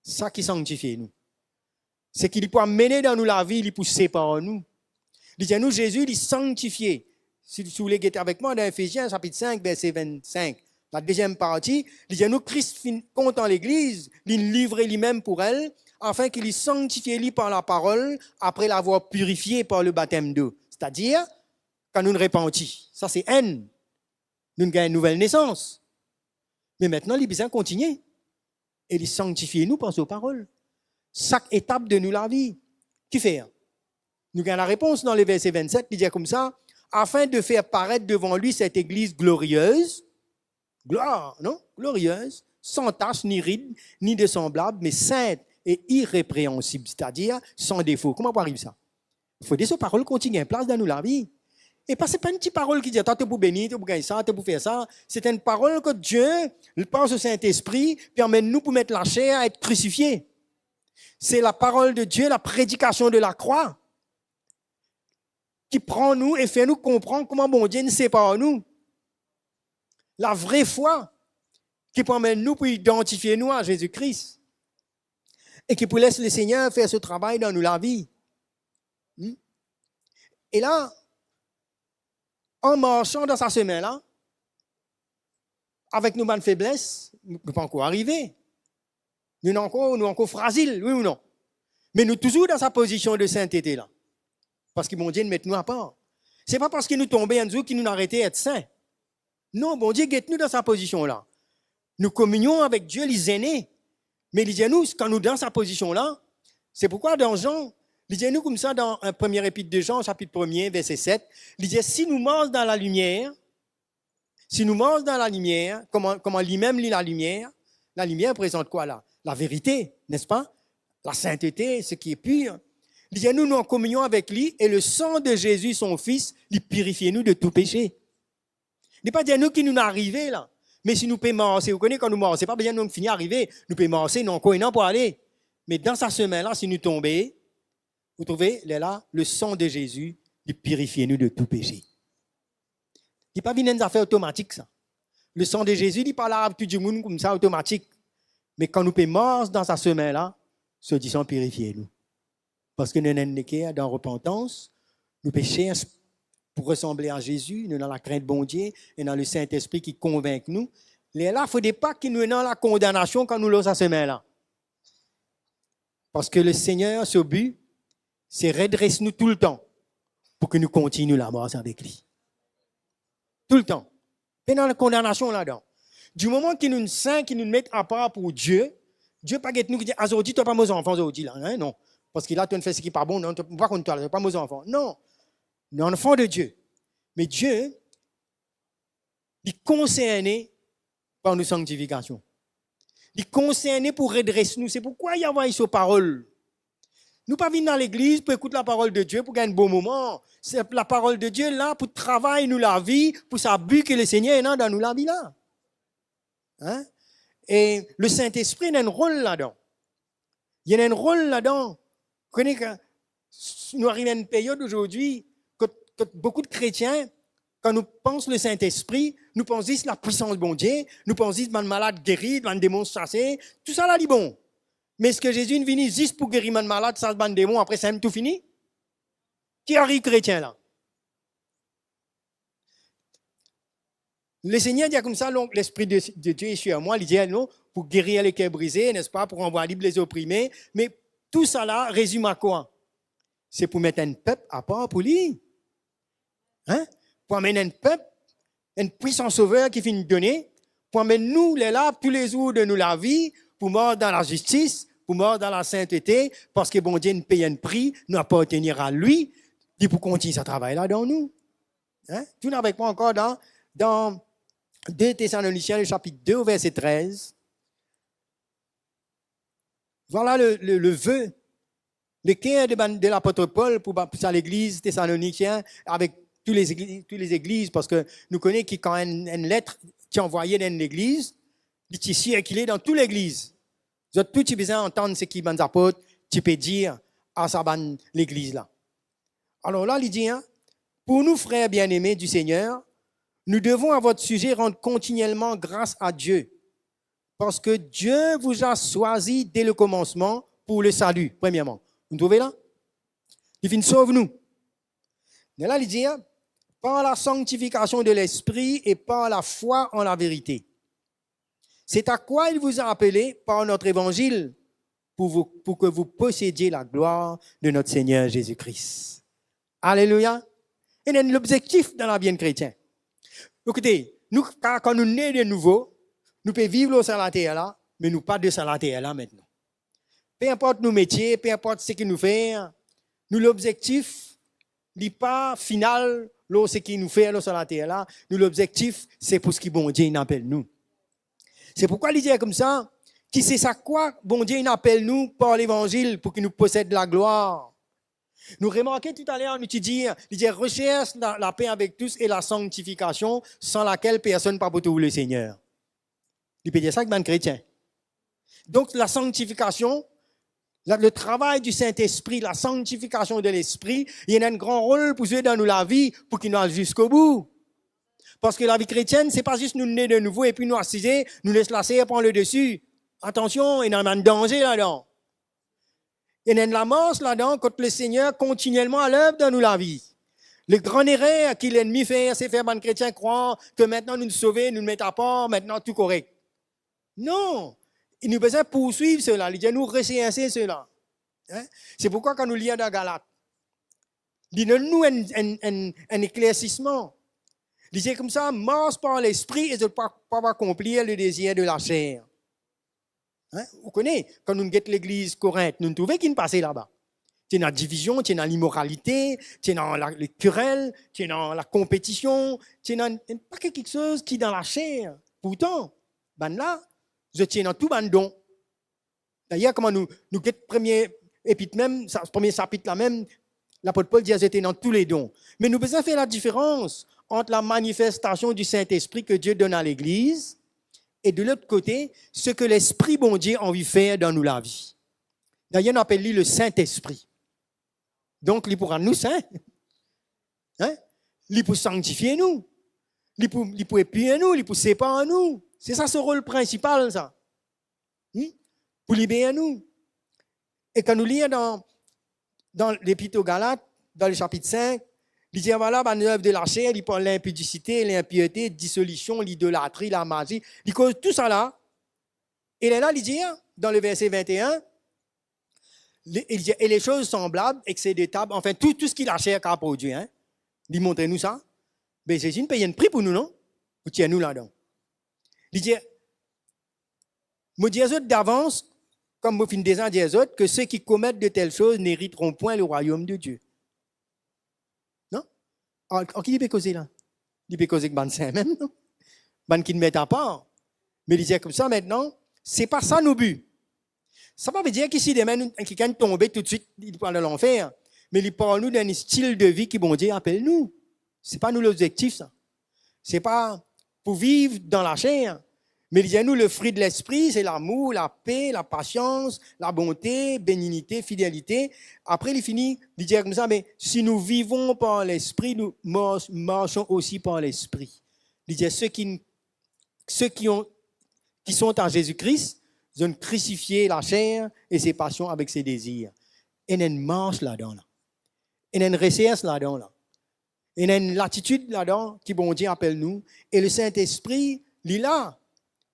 Ça qui sanctifie nous. C'est qu'il peut mener dans nous la vie, il peut séparer nous. Il dit à nous, Jésus, il est sanctifié. Si vous voulez guetter avec moi dans Ephésiens chapitre 5, verset 25, la deuxième partie, il dit à nous, Christ compte en l'Église, il livre lui-même pour elle, afin qu'il y sanctifie par la parole, après l'avoir purifié par le baptême d'eau. C'est-à-dire, quand nous nous repentons. Ça, c'est haine. Nous gagnons une nouvelle naissance. Mais maintenant, il besoin de continuer. Et il sanctifie nous par sa parole. Chaque étape de nous la vie. Qui fait? Nous avons la réponse dans le verset 27, il dit comme ça, afin de faire paraître devant lui cette église glorieuse, gloire, non? Glorieuse, sans tache, ni ride, ni de semblable, mais sainte et irrépréhensible, c'est-à-dire sans défaut. Comment arrive ça? Il faut que ces paroles continuent en place dans nous la vie. Et pas, ce n'est pas une petite parole qui dit, attends, tu es pour bénir, tu es pour gagner ça, tu es pour faire ça. C'est une parole que Dieu, il pense au Saint-Esprit, puis emmène-nous pour mettre la chair à être crucifiée. C'est la parole de Dieu, la prédication de la croix, qui prend nous et fait nous comprendre comment bon Dieu ne sépare nous. La vraie foi, qui emmène nous pour identifier nous à Jésus-Christ. Et qui pour laisser le Seigneur faire ce travail dans nous la vie. Et là, en marchant dans sa semaine-là, avec nos bonnes faiblesses, nous ne pouvons pas encore arriver. Nous sommes encore fragiles, oui ou non? Mais nous sommes toujours dans sa position de sainteté là. Parce que bon Dieu nous met nous à part. Ce n'est pas parce que nous tombons en dessous qu'il nous a arrêté d'être saints. Non, bon Dieu guette nous dans sa position là. Nous communions avec Dieu, les aînés. Mais il dit nous, quand nous sommes dans sa position là, c'est pourquoi dans Jean, il dit nous comme ça dans un premier épître de Jean, chapitre 1er, verset 7, il dit si nous marchons dans la lumière, comment lui-même lit la lumière présente quoi là? La vérité, n'est-ce pas? La sainteté, ce qui est pur. Il dit nous en communion avec lui et le sang de Jésus, son Fils, il purifie nous de tout péché. Il n'est pas dire nous qui nous arrivés là. Mais si nous pouvons marcher, vous connaissez quand nous marchons, ce n'est pas bien nous finir arriver, nous pouvons marcher, nous encore pour aller. Mais dans sa semaine-là, si nous tombons, vous trouvez, là, le sang de Jésus, il purifie nous de tout péché. Il n'est pas bien une affaire automatique, ça. Le sang de Jésus, il parle à tout le monde comme ça, automatique. Mais quand nous pouvons marcher dans sa semaine-là, ce dit sang purifie nous. Parce que nous sommes dans repentance, nous péchons pour ressembler à Jésus, nous dans la crainte de bon Dieu et dans le Saint-Esprit qui convainc nous. Là, il ne faut pas que nous dans la condamnation quand nous l'avons sa semaine-là. Parce que le Seigneur, ce but, c'est redresser nous tout le temps pour que nous continuions la marche avec lui. Tout le temps. Et dans la condamnation là-dedans. Du moment qu'il nous saint, qu'il nous met à part pour Dieu, Dieu pas nous qui dit, aujourd'hui, tu n'as pas mes enfants, aujourd'hui, là, hein? Non. Parce que là, tu ne fais ce qui n'est pas bon, non, tu ne pas contre toi, tu n'as pas mes enfants. Non. Nous sommes enfants de Dieu. Mais Dieu, il est concerné par nos sanctifications. Il est concerné pour redresser nous. C'est pourquoi il y a sa parole. Nous ne pas venir dans l'église pour écouter la parole de Dieu, pour gagner un bon moment. C'est la parole de Dieu là pour travailler nous la vie, pour ça but que le Seigneur est dans nous la vie là. Hein? Et le Saint-Esprit a un rôle là-dedans. Il y a un rôle là-dedans. Vous connaissez que nous arrivons à une période aujourd'hui que beaucoup de chrétiens, quand nous pensons le Saint-Esprit, nous pensons la puissance de bon Dieu, nous pensons que malade guéri, un démon chassé, tout ça là dit bon. Mais est-ce que Jésus est venu juste pour guérir un malade, ça un démon, après ça tout fini? Qui arrive chrétien là? Le Seigneur dit comme ça, l'Esprit de Dieu est sur moi, il dit non, pour guérir les cœurs brisés, n'est-ce pas, pour envoyer libre les opprimés. Mais tout ça là résume à quoi? C'est pour mettre un peuple à part pour lui. Hein? Pour amener un peuple, un puissant sauveur qui finit de donner, pour amener nous, les là, tous les jours de nous la vie, pour mort dans la justice, pour mort dans la sainteté, parce que bon Dieu nous paye un prix, nous appartenir à lui, et pour continuer ce travail-là dans nous. Hein? Tout n'avec pas encore dans 2 Thessaloniciens, le chapitre 2, verset 13. Voilà le vœu, le cœur de l'apôtre Paul pour l'église thessalonicienne, avec toutes les églises, parce que nous connaissons qu'il quand une lettre qui est envoyée dans l'église, il est circulé dans toute l'église. Vous avez tout besoin d'entendre ce qui les apôtres, tu peux dire à l'église là. Alors là, il dit, hein, pour nous, frères bien-aimés du Seigneur, nous devons à votre sujet rendre continuellement grâce à Dieu, parce que Dieu vous a choisi dès le commencement pour le salut, premièrement. Vous trouvez là? Il vient sauve-nous. Mais là, il dit, hein, par la sanctification de l'esprit et par la foi en la vérité. C'est à quoi il vous a appelé par notre évangile pour que vous possédiez la gloire de notre Seigneur Jésus-Christ. Alléluia. Et c'est l'objectif dans la vie chrétienne. Écoutez, nous, quand nous naissons de nouveau, nous pouvons vivre sur la terre là, mais nous pas de sur la terre là maintenant. Peu importe nos métiers, peu importe ce que nous faisons, nous l'objectif n'est pas final, ce qui nous fait sur la terre là. Nous l'objectif, c'est pour ce que bon Dieu appelle nous. C'est pourquoi il dit comme ça, qui c'est ça quoi bon Dieu appelle nous par l'évangile pour qu'il nous possède la gloire. Nous remarquons tout à l'heure, nous dit, il dit recherche la paix avec tous et la sanctification sans laquelle personne ne peut trouver le Seigneur. Il peut dire ça que un chrétien. Donc la sanctification, le travail du Saint-Esprit, la sanctification de l'Esprit, il y a un grand rôle pour jouer dans nous la vie pour qu'il nous aille jusqu'au bout. Parce que la vie chrétienne, c'est pas juste nous naître de nouveau et puis nous assiser, nous laisser la serre prendre le dessus. Attention, il y a un danger là-dedans. Il y a une lamence là-dedans quand le Seigneur continuellement à l'œuvre dans nous la vie. Le grand erreur que l'ennemi fait, c'est faire les chrétiens croire que maintenant nous nous sauvons, nous nous mettons à part, maintenant tout correct. Non, il nous besoin poursuivre cela, il dit nous rechercher cela. Hein? C'est pourquoi quand nous lisons dans Galates, il donne-nous un éclaircissement. Il dit comme ça, marche par l'esprit et de ne pas accomplir le désir de la chair. Hein? Vous connaissez, quand nous guettons l'église Corinthe, nous trouvons qu'il passait là-bas. Tu es dans la division, tu es dans l'immoralité, tu es dans les querelles, tu es dans la compétition, tu es dans pas quelque chose qui est dans la chair. Pourtant, ben là, je tiens dans tout ban don. D'ailleurs, comment nous guettons premier épître même, premier chapitre là même, l'apôtre Paul dit j'étais dans tous les dons. Mais nous devons faire la différence entre la manifestation du Saint-Esprit que Dieu donne à l'Église et de l'autre côté, ce que l'Esprit bon Dieu a envie de faire dans nous la vie. D'ailleurs, on appelle lui le Saint-Esprit. Donc, il pourra nous saint. Hein? Il pour sanctifier nous. Il pour épuyer nous, il pour séparer nous. C'est ça ce rôle principal, ça. Pour libérer nous. Et quand nous lisons dans l'Épître aux Galates, dans le chapitre 5, il dit voilà, l'œuvre de la chair, il parle de l'impudicité, l'impiété, dissolution, l'idolâtrie, la magie. Il cause tout ça là. Et là, il dit, dans le verset 21, il dit, et les choses semblables, excès de table, enfin, tout ce qui la chair a produit. Hein. Il montre nous ça. Mais Jésus paye un prix pour nous, non? Pour tirer nous là-dedans. Il dit, me dis autres d'avance, comme me fin des ans des autres, que ceux qui commettent de telles choses n'hériteront point le royaume de Dieu. Non? Alors, qui peut causer là? Il peut causer que ban saint même, non? Ban qui ne met à part. Mais il disait comme ça maintenant, c'est pas ça nos buts. Ça ne veut pas dire qu'ici, demain, quelqu'un tombe tout de suite, il parle de l'enfer. Mais il parle nous d'un style de vie qui, bon Dieu, appelle nous. Ce n'est pas nous l'objectif, ça. Ce n'est pas pour vivre dans la chair. Mais il dit à nous, le fruit de l'esprit, c'est l'amour, la paix, la patience, la bonté, bénignité, fidélité. Après, il finit, il dit comme ça, mais si nous vivons par l'esprit, nous marchons aussi par l'esprit. Il dit, ceux qui sont en Jésus-Christ, ils ont crucifié la chair et ses passions avec ses désirs. Et il y a une marche là-dedans. Là. Il y a une recherche là-dedans. Là. Il y a une latitude là-dedans qui, bon Dieu, appelle nous. Et le Saint-Esprit, il est là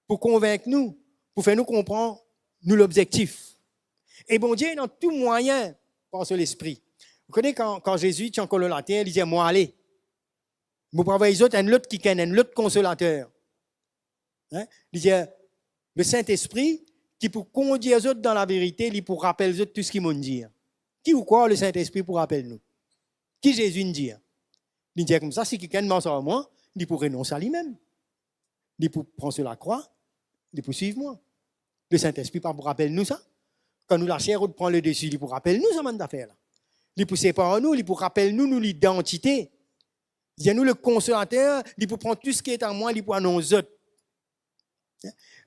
pour convaincre nous, pour faire nous comprendre nous l'objectif. Et bon Dieu, dans tout moyen, par l'Esprit. Vous connaissez quand Jésus tient encore la terre, il disait, moi, allez. Vous pouvez les autres, un autre qui connaît, un autre consolateur. Hein? Il disait, le Saint-Esprit, qui pour conduire les autres dans la vérité, il pour rappeler les autres tout ce qu'ils m'ont dit. Qui ou quoi le Saint-Esprit pour rappeler nous? Qui Jésus nous dit? Il dit comme ça, si quelqu'un pense à moi, il pour renoncer à lui-même. Il pour prendre sur la croix, il pour suivre moi. Le Saint-Esprit pas pour rappeler nous ça. Quand nous la chair, on prend le dessus, il pour rappeler nous ça man d'affaire là. Il pour séparer nous, il pour rappeler nous l'identité. Il dit nous le consolateur, il pour prendre tout ce qui est en moi, il pour annoncer aux autres.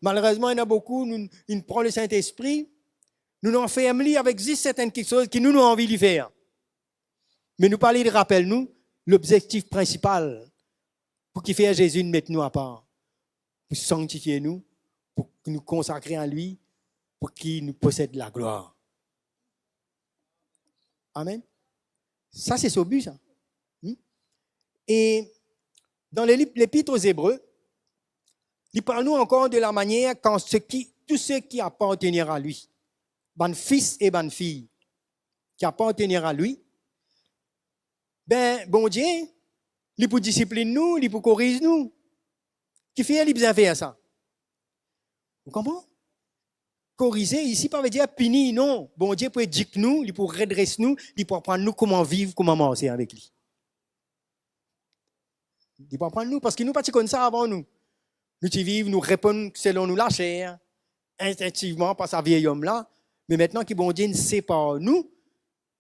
Malheureusement, il y en a beaucoup, nous prenons le Saint-Esprit, nous nous enfermons avec juste certaines choses qui nous avons envie de faire. Mais nous parler de rappelle-nous l'objectif principal pour qu'il fasse Jésus de mettre nous à part, pour sanctifier nous, pour nous consacrer à lui, pour qu'il nous possède la gloire. Amen. Ça, c'est ce but, ça. Et dans l'Épître aux Hébreux, il parle nous encore de la manière quand tous ceux qui appartiennent à lui, ban fils et ban filles, qui appartiennent à lui, ben, bon Dieu, il pour discipliner nous, il pour corriger nous. Qui fait, il besoin faire ça. Vous comprenez? Corriger ici, pas veut dire punir, non. Bon Dieu pour dire nous, il pour redresser nous, il pour apprendre nous comment vivre, comment marcher avec lui. Il pour apprendre nous, parce que nous pas comme ça avant nous. Nous vivons, nous répondons selon nous la chair, instinctivement par sa vieil homme là. Mais maintenant que bon Dieu ne sait pas nous,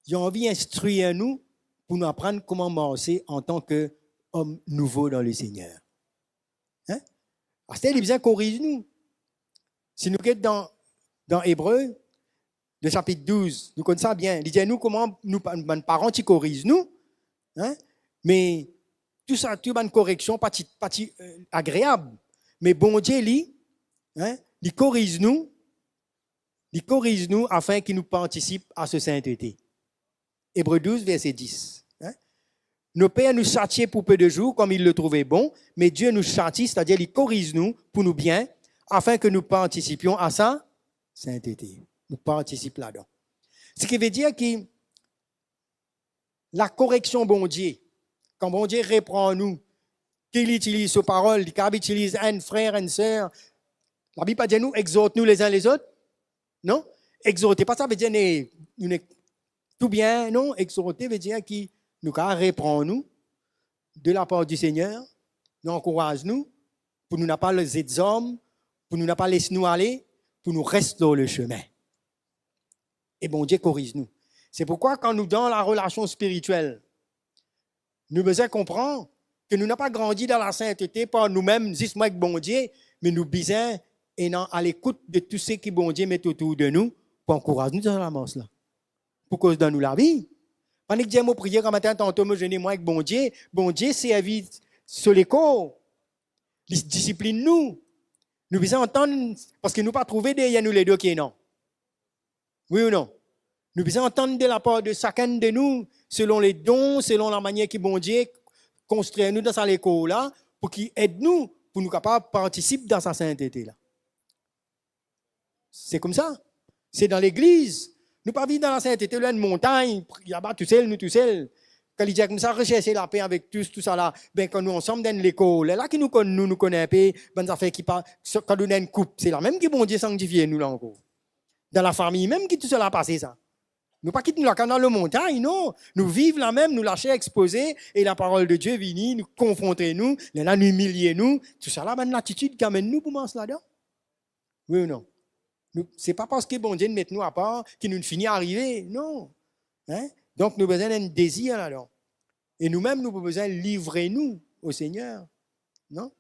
il a envie d'instruire nous pour nous apprendre comment marcher en tant qu'homme nouveau dans le Seigneur. Hein? Parce qu'il a besoin de corriger nous. Si nous sommes dans Hébreux, le chapitre 12, nous connaissons ça bien. Il dit nous comment nous parents qui corrigent nous, hein? Mais tout ça, tout une correction pas agréable. Mais bon Dieu, il corrige nous afin qu'il nous participe à ce sainteté. Hébreux 12, verset 10. Hein? Nos pères nous châtiaient pour peu de jours, comme ils le trouvaient bon, mais Dieu nous châtie, c'est-à-dire il corrige nous pour nous bien, afin que nous participions à sa sainteté. Nous participons là-dedans. Ce qui veut dire que la correction bon Dieu, quand bon Dieu reprend nous, qu'il utilise ses paroles, qu'il utilise un frère, une sœur, la Bible dit nous, exhorte-nous les uns les autres. Non? Exhorter, pas ça veut dire nous tout bien, non? Exhorter veut dire qu'il nous reprend nous de la part du Seigneur, nous encourage nous, pour nous n'a pas les hommes, pour nous n'a pas laisser nous aller, pour nous rester dans le chemin. Et bon Dieu corrige nous. C'est pourquoi quand nous dans la relation spirituelle, nous devons comprendre que nous n'avons pas grandi dans la sainteté par nous-mêmes, juste moi avec bon Dieu, mais nous besoin et à l'écoute de tous ceux qui bon Dieu met autour de nous pour encourager nous dans la marche là. Pour cause de nous la vie. Pendant que Dieu m'a prié comme matin, tantôt me jeûner moi avec bon Dieu servi sur les corps. Il discipline nous. Nous devons entendre, parce que nous pas trouvé derrière nous les deux qui est non. Oui ou non? Nous devons entendre de la part de chacun de nous, selon les dons, selon la manière que bon Dieu construit nous dans sa école là, pour qu'il aide nous, pour nous capables de participer dans sa sainteté là. C'est comme ça. C'est dans l'église. Nous pas vivre dans la sainteté, là, une montagne, il y a pas tout seul, nous tout seul. Quand il dit comme ça, rechercher la paix avec tous, tout ça là, ben quand nous ensemble dans l'école, là qui nous connaît un peu, ben affaires qui parlent, quand nous avons une coupe, c'est là même qui bon Dieu sanctifie nous là encore. Dans la famille, même qui tout cela a passé ça. Nous pas quitter nous là dans la montagne, non. Nous vivons là même, nous lâcher exposer et la parole de Dieu vient nous confronter nous, là nous humilier nous, tout ça là, ben l'attitude qui amène nous pour manger là-dedans. Oui ou non? Ce n'est pas parce que bon Dieu nous met nous à part qu'il nous finit à arriver, non. Hein? Donc nous avons besoin d'un désir là-dedans. Et nous-mêmes, nous avons besoin de livrer nous au Seigneur. Non?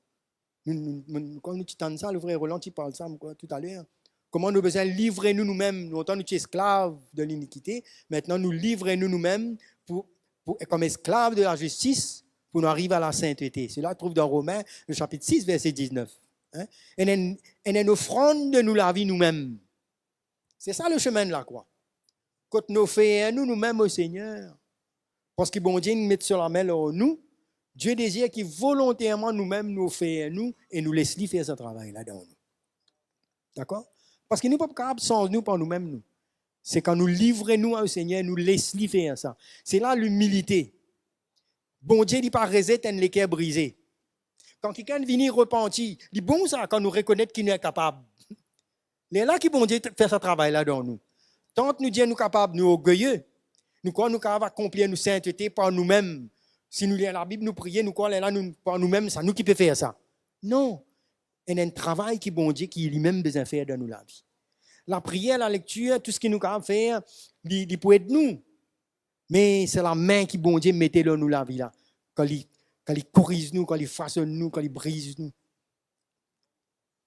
Quand nous entendons ça, le frère Roland, il parle ça tout à l'heure. Comment nous avons besoin de livrer nous-mêmes. Nous, nous sommes esclaves de l'iniquité. Maintenant, nous livrons nous-mêmes comme esclaves de la justice pour nous arriver à la sainteté. Cela trouve dans Romains, le chapitre 6, verset 19. Hein? Et une offrande de nous la vie nous-mêmes. C'est ça le chemin de la croix. Quand nous faisons nous-mêmes au Seigneur, parce que bon Dieu nous met sur la main nous, Dieu désire qu'il volontairement nous-mêmes nous faisons nous et nous laisse faire ce travail là-dedans. D'accord? Parce que nous ne sommes pas capables sans nous par nous-mêmes. Nous. C'est quand nous livrons nous au Seigneur, nous laissons faire ça. C'est là l'humilité. Bon Dieu dit pas reset un l'équerre brisé. Quand quelqu'un vient repentir, il dit bon ça quand nous reconnaissons qu'il est capable. C'est là que bon Dieu fait ce travail là dans nous. Tant que nous disons nous capables, nous orgueilleux, nous croyons nous capables d'accomplir nos sainteté par nous-mêmes. Si nous lisons la Bible, nous prions, nous croyons là par nous-mêmes, c'est nous qui peut faire ça. Non. Il y a un travail qui bon Dieu qui lui-même besoin faire dans nous la vie. La prière, la lecture, tout ce qu'il nous capable faire, il peut être nous. Mais c'est la main qui bon Dieu mettait dans nous la vie là. Quand il corrige nous, quand il façonne nous, quand il brise nous.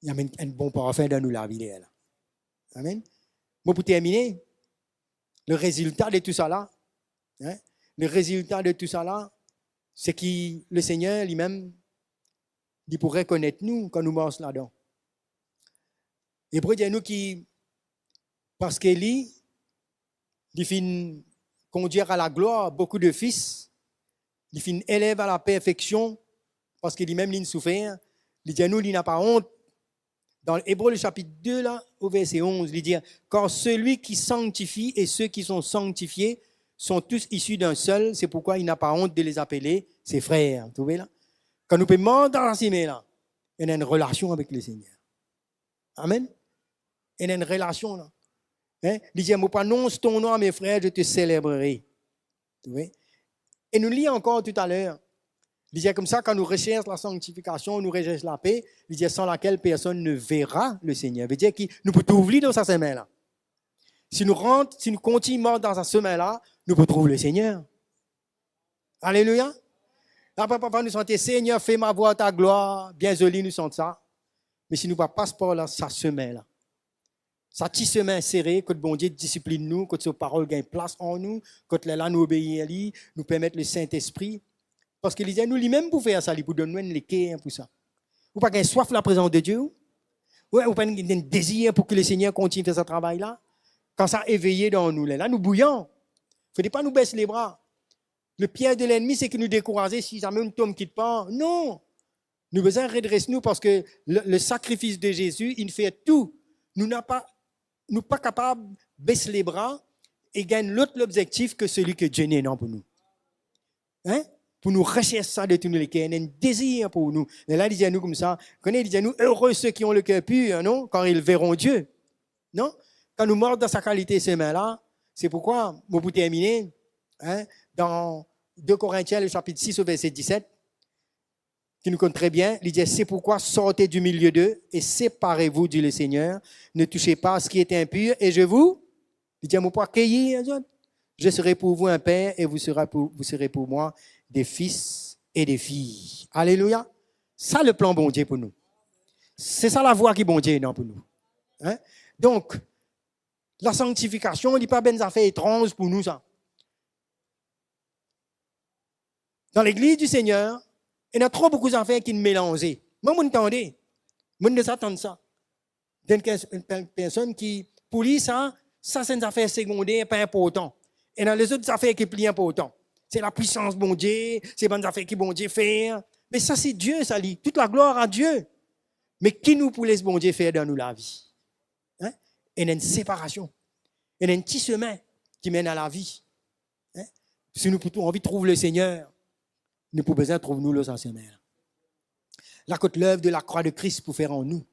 Il y a un bon parfum dans nous la vie là. Amen. Moi, pour terminer, le résultat de tout ça là, hein, le résultat de tout ça là, c'est que le Seigneur lui-même, il pourrait connaître nous quand nous marchons là-dedans. Et pour dire nous qui, parce qu'il il finit conduire à la gloire beaucoup de fils, il finit élève à la perfection, parce qu'il lui-même il souffert, il dit à nous, il n'a pas honte. Dans l'Hébreu, le chapitre 2, là, au verset 11, il dit, car celui qui sanctifie et ceux qui sont sanctifiés sont tous issus d'un seul, c'est pourquoi il n'a pas honte de les appeler ses frères. Vous trouvez là? Quand nous pouvons monter dans ces mains-là, il y a une relation avec le Seigneur. Amen. Il y a une relation là. Hein? Il dit, moi, prononce ton nom à mes frères, je te célébrerai. Vous voyez? Et nous lisons encore tout à l'heure. Il disait comme ça, quand nous recherchons la sanctification, nous recherchons la paix, il disait sans laquelle personne ne verra le Seigneur. Il veut dire que nous pouvons ouvrir dans sa semaine-là. Si nous rentrons, si nous continuons dans sa semaine-là, nous pouvons trouver le Seigneur. Alléluia. Après, papa, nous sentons, Seigneur, fais-moi voir ta gloire. Bien joli, nous sentons ça. Mais si nous ne passons pas là, sa semaine-là, sa petite semaine serrée, que le bon Dieu discipline nous, que sa parole gagne place en nous, que là, nous obéissons à lui, nous permettre le Saint-Esprit. Parce qu'il disait, nous, lui-même, pour faire ça, il pour donner les clés pour ça. Vous n'avez pas soif de la présence de Dieu? Vous n'avez pas un désir pour que le Seigneur continue de faire ce travail-là? Quand ça éveillé dans nous, là, nous bouillons. Il ne faut pas nous baisser les bras. Le piège de l'ennemi, c'est que nous décourager si jamais nous ne quitte pas. Non! Nous besoin de redresser nous parce que le sacrifice de Jésus, il fait tout. Nous ne sommes pas capables de baisser les bras et gagner l'autre objectif que celui que Dieu n'est non pour nous. Hein? Pour nous rechercher ça de tous les cœurs, il y a un désir pour nous. Et là, il dit à nous comme ça, il dit à nous, heureux ceux qui ont le cœur pur, non? Quand ils verront Dieu. Non? Quand nous mordons dans sa qualité ces mains-là, c'est pourquoi, pour terminer, hein, dans 2 Corinthiens, le chapitre 6, au verset 17, qui nous compte très bien, il dit, c'est pourquoi sortez du milieu d'eux et séparez-vous, dit le Seigneur, ne touchez pas à ce qui est impur, et je vous, il dit, moi, pour accueillir, je serai pour vous un père, et vous serez pour moi des fils et des filles. Alléluia. Ça, le plan bon Dieu pour nous. C'est ça la voie qui bon Dieu non pour nous. Hein? Donc, la sanctification, il n'est pas des affaires étranges pour nous, ça. Dans l'église du Seigneur, il y a trop beaucoup d'affaires qui nous mélangent. Moi, je m'entends. Je ne s'attends ça. Il y a une personne qui, pour lui, ça c'est une affaire secondaire, pas important. Et dans les autres affaires qui sont plus importantes. C'est la puissance bon Dieu, c'est les bonnes affaires qui bon Dieu faire. Mais ça, c'est Dieu, ça lit. Toute la gloire à Dieu. Mais qui nous pour laisser bon Dieu faire dans nous la vie? Hein? Il y a une séparation. Il y a un petit chemin qui mène à la vie. Hein? Si nous avons envie de trouver le Seigneur, nous pouvons besoin de trouver nous le Seigneur. La côte l'œuvre de la croix de Christ pour faire en nous.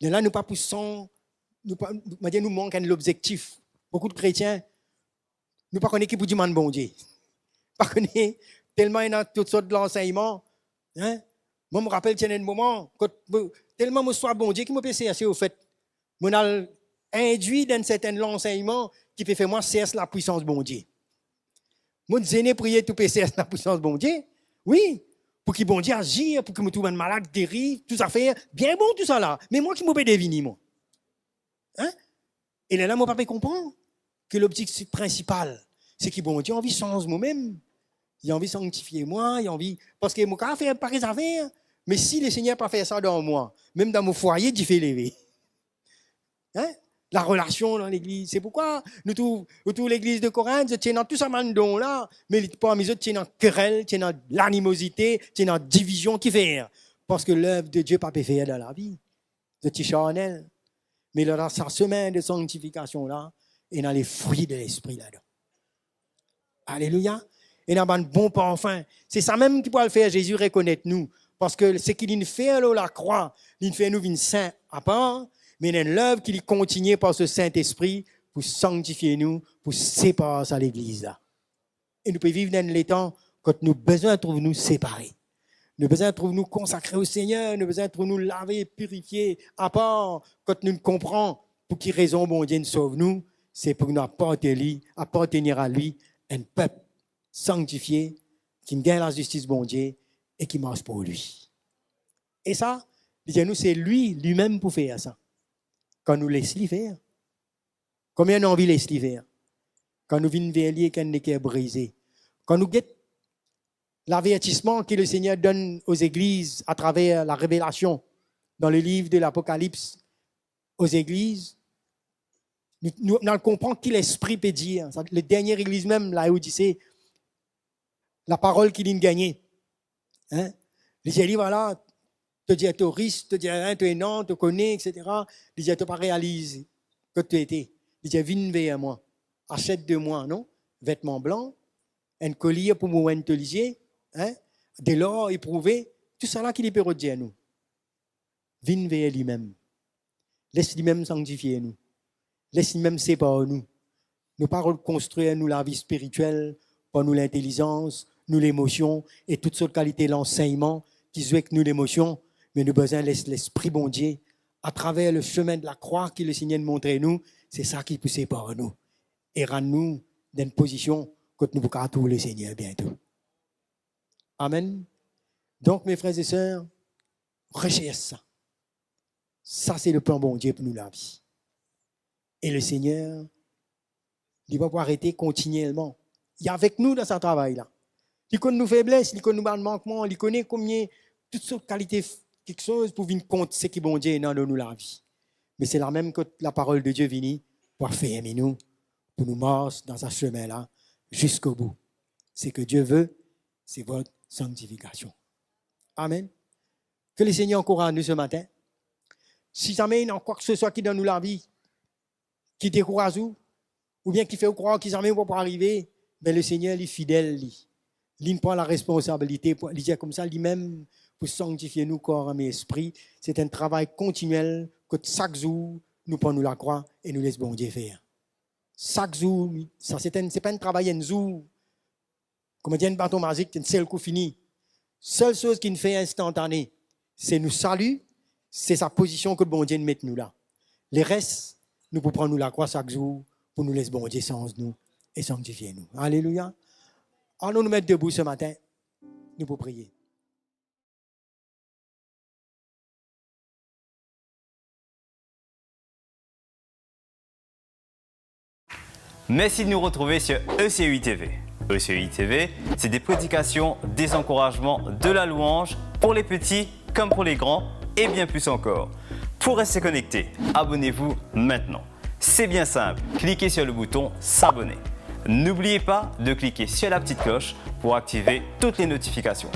Et là, nous pas poussons, nous manquons l'objectif. Beaucoup de chrétiens, nous ne connaissons pas qui pour dire bon Dieu. Pas connaître tellement il y a toutes sortes d'enseignements. Hein? Moi, je me rappelle qu'il y a un moment, tellement je suis bon Dieu, qui m'a pensé assez au fait. Je suis induit dans certains enseignements qui peut faire moi cesse la puissance bon Dieu. Moi, je prier tout cesse la puissance bon Dieu. Oui, pour que bon Dieu agisse, pour que me trouve un malade guéri, tout ça fait bien bon tout ça là. Mais moi qui m'en peux deviner moi. Hein? Et là, moi, papa comprend que l'objectif principal, c'est que bon Dieu a envie de changer moi-même. Il a envie de sanctifier moi, il a envie. Parce que moi, quand je fais pareil affaires, mais si le Seigneur n'a pas fait ça dans moi, même dans mon foyer, il fait lever. Hein? La relation dans l'église. C'est pourquoi nous tous l'église de Corinthe, tu es dans tout ça mandon là, mais parmi eux, tu es dans querelle, tu es dans l'animosité, tu es dans division qui fait. Parce que l'œuvre de Dieu n'a pas pu faire dans la vie. C'est charnel. Mais dans sa semaine de sanctification là, et dans les fruits de l'esprit là-dedans. Alléluia. Et dans un bon parfum. C'est ça même qui peut le faire Jésus reconnaître nous. Parce que ce qu'il nous fait à la croix, il fait nous une saint à part, mais il y a une œuvre qui continue par ce Saint-Esprit pour sanctifier nous, pour séparer ça à l'église là. Et nous pouvons vivre dans les temps quand nous avons besoin de trouver nous séparés. Nous avons besoin de trouver nous consacrés au Seigneur, nous avons besoin de trouver nous laver, purifier, à part quand nous comprenons pour quelle raison bon Dieu nous sauve nous, c'est pour nous appartenir à lui, un peuple sanctifié qui gagne la justice bon Dieu et qui marche pour lui. Et ça, nous c'est lui-même pour faire ça. Quand nous laissons faire. Combien on a envie de laisser faire? Quand nous venons vers lui et qu'on est brisé. Quand nous guettons l'avertissement que le Seigneur donne aux églises à travers la révélation dans le livre de l'Apocalypse aux églises, nous comprenons que l'Esprit peut dire. La dernière église même, la Odyssée, la parole qu'il a gagnée. Hein? Il dit, voilà, te dire tu es riche, te dire tu es non, te connais, etc. Il dit, tu n'as pas réalisé que tu étais. Il dit, viens vers moi, achète de moi, non? Vêtements blancs, un collier pour moi intelligent, hein? De l'or éprouvé, tout ça là qu'il peut dire à nous. Viens vers lui-même. Laisse lui-même sanctifier nous. Laisse lui-même séparer nous. Nous pas reconstruire nous la vie spirituelle, par nous l'intelligence, nous l'émotion et toutes sortes de qualités de l'enseignement qui jouent avec nous l'émotion, mais nous besoin de l'Esprit bon Dieu à travers le chemin de la croix que le Seigneur nous montre nous, c'est ça qui peut séparer nous et rendre nous dans une position que nous pouvons trouver le Seigneur bientôt. Amen. Donc mes frères et sœurs, recherche ça. Ça c'est le plan bon Dieu pour nous la vie. Et le Seigneur, il va pas arrêter continuellement. Il est avec nous dans ce travail-là. Il connaît nos faiblesses, il connaît nos manquements, il connaît combien toutes sortes de qualités, quelque chose pour venir compte ce qui est bon Dieu dans nous la vie. Mais c'est la même que la parole de Dieu vient pour faire nous, pour nous marcher dans ce chemin-là jusqu'au bout. Ce que Dieu veut, c'est votre sanctification. Amen. Que le Seigneur encourage nous ce matin. Si jamais il y a quoi que ce soit qui donne nous la vie, qui décourage ou bien qui fait croire qu'ils jamais vont pas arriver, mais le Seigneur est fidèle. Il prend la responsabilité, il dit comme ça, lui-même, pour sanctifier nous corps, âme et esprit. C'est un travail continuel que chaque jour, nous prenons la croix et nous laissons bon Dieu faire. Chaque jour, ça c'est pas un travail un jour. Comme dit un bâton magique, c'est un seul coup fini. Seule chose qui nous fait instantané, c'est nous salut, c'est sa position que bon Dieu nous met nous là. Les restes, nous pouvons prendre la croix chaque jour pour nous laisser bon Dieu sans nous et sanctifier nous. Alléluia. Allons nous mettre debout ce matin, nous pouvons prier. Merci de nous retrouver sur ECUI TV. ECUI TV, c'est des prédications, des encouragements, de la louange pour les petits comme pour les grands et bien plus encore. Pour rester connecté, abonnez-vous maintenant. C'est bien simple, cliquez sur le bouton s'abonner. N'oubliez pas de cliquer sur la petite cloche pour activer toutes les notifications.